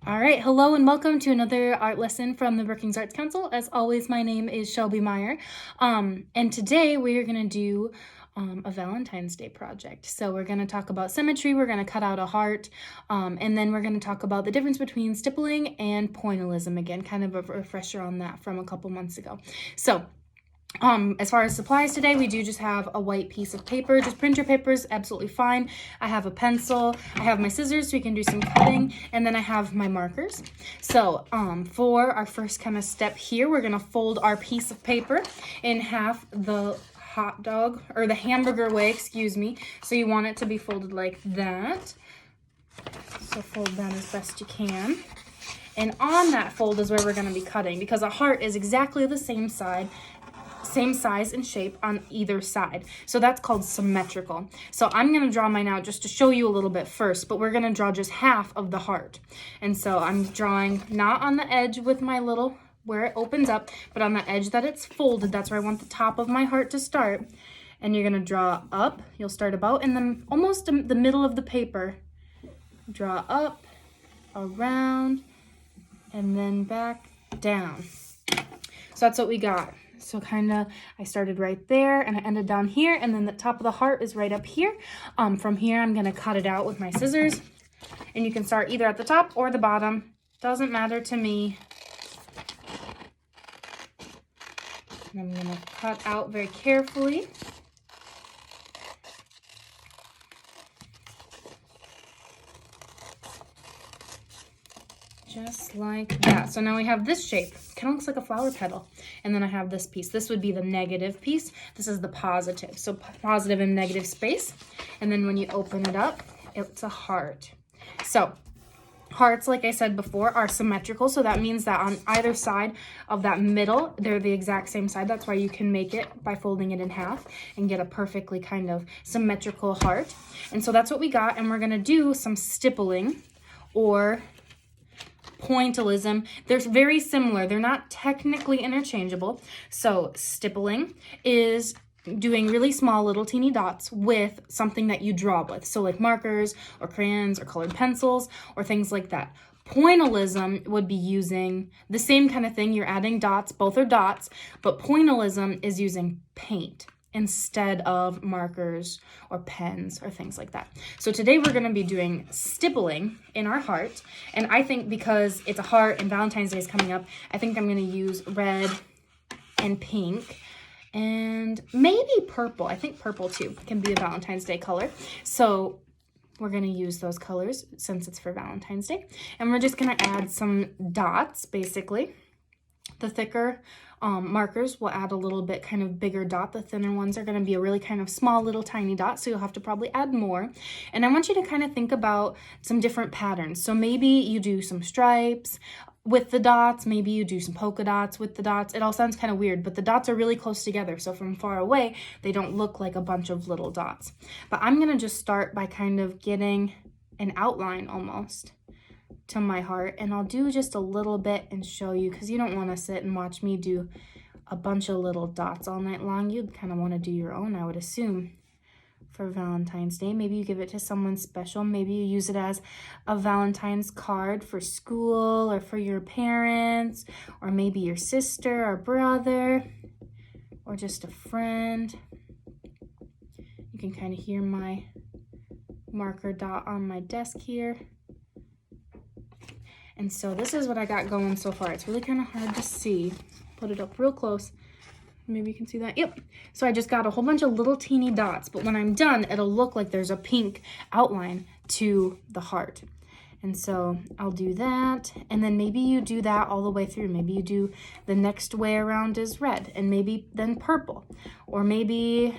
All right, hello and welcome to another art lesson from the Brookings Arts Council. As always, my name is Shelby Meyer, and today we are going to do a Valentine's Day project. So we're going to talk about symmetry, we're going to cut out a heart, and then we're going to talk about the difference between stippling and pointillism again, kind of a refresher on that from a couple months ago. So as far as supplies today, we do just have a white piece of paper. Just printer paper is absolutely fine. I have a pencil. I have my scissors so we can do some cutting. And then I have my markers. So for our first kind of step here, we're going to fold our piece of paper in half the hot dog or the hamburger way, excuse me. So you want it to be folded like that. So fold that as best you can. And on that fold is where we're going to be cutting, because a heart is exactly the same size and shape on either side. So that's called symmetrical. So I'm going to draw mine out just to show you a little bit first, but we're going to draw just half of the heart. And so I'm drawing not on the edge with my little, where it opens up, but on the edge that it's folded. That's where I want the top of my heart to start. And you're going to draw up. You'll start about in almost the middle of the paper. Draw up, around, and then back down. So that's what we got. So kind of, I started right there and I ended down here, and then the top of the heart is right up here. From here, I'm going to cut it out with my scissors, and you can start either at the top or the bottom. Doesn't matter to me. And I'm going to cut out very carefully. Just like that. So now we have this shape. Kind of looks like a flower petal. And then I have this piece. This would be the negative piece. This is the positive. So positive and negative space. And then when you open it up, it's a heart. So hearts, like I said before, are symmetrical. So that means that on either side of that middle, they're the exact same side. That's why you can make it by folding it in half and get a perfectly kind of symmetrical heart. And so that's what we got. And we're going to do some stippling or pointillism. They're very similar. They're not technically interchangeable. So stippling is doing really small little teeny dots with something that you draw with. So like markers or crayons or colored pencils or things like that. Pointillism would be using the same kind of thing. You're adding dots, both are dots, but pointillism is using paint instead of markers or pens or things like that. So today we're going to be doing stippling in our heart. And I think because it's a heart and Valentine's Day is coming up, I think I'm going to use red and pink and maybe purple. I think purple too can be a Valentine's Day color. So we're going to use those colors since it's for Valentine's Day. And we're just going to add some dots, basically. The thicker markers will add a little bit kind of bigger dot. The thinner ones are going to be a really kind of small little tiny dot, so you'll have to probably add more. And I want you to kind of think about some different patterns. So maybe you do some stripes with the dots, maybe you do some polka dots with the dots. It all sounds kind of weird, but the dots are really close together, so from far away they don't look like a bunch of little dots. But I'm going to just start by kind of getting an outline almost to my heart, and I'll do just a little bit and show you, because you don't want to sit and watch me do a bunch of little dots all night long. You'd kind of want to do your own, I would assume, for Valentine's Day. Maybe you give it to someone special. Maybe you use it as a Valentine's card for school or for your parents, or maybe your sister or brother or just a friend. You can kind of hear my marker dot on my desk here. And so this is what I got going so far. It's really kind of hard to see. Put it up real close. Maybe you can see that. Yep. So I just got a whole bunch of little teeny dots, but when I'm done, it'll look like there's a pink outline to the heart. And so I'll do that. And then maybe you do that all the way through. Maybe you do the next way around is red, and maybe then purple. Or maybe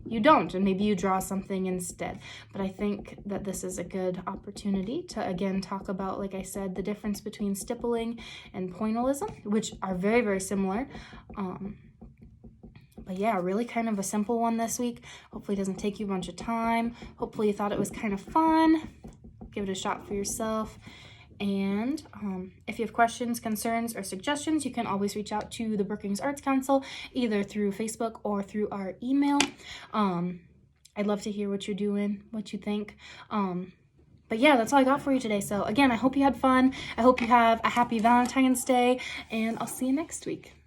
you don't, and maybe you draw something instead. But I think that this is a good opportunity to, again, talk about, like I said, the difference between stippling and pointillism, which are very, very similar. But yeah, really kind of a simple one this week. Hopefully it doesn't take you a bunch of time. Hopefully you thought it was kind of fun. Give it a shot for yourself. And if you have questions, concerns, or suggestions, you can always reach out to the Brookings Arts Council, either through Facebook or through our email. I'd love to hear what you're doing, what you think. But yeah, that's all I got for you today. So again, I hope you had fun. I hope you have a happy Valentine's Day, and I'll see you next week.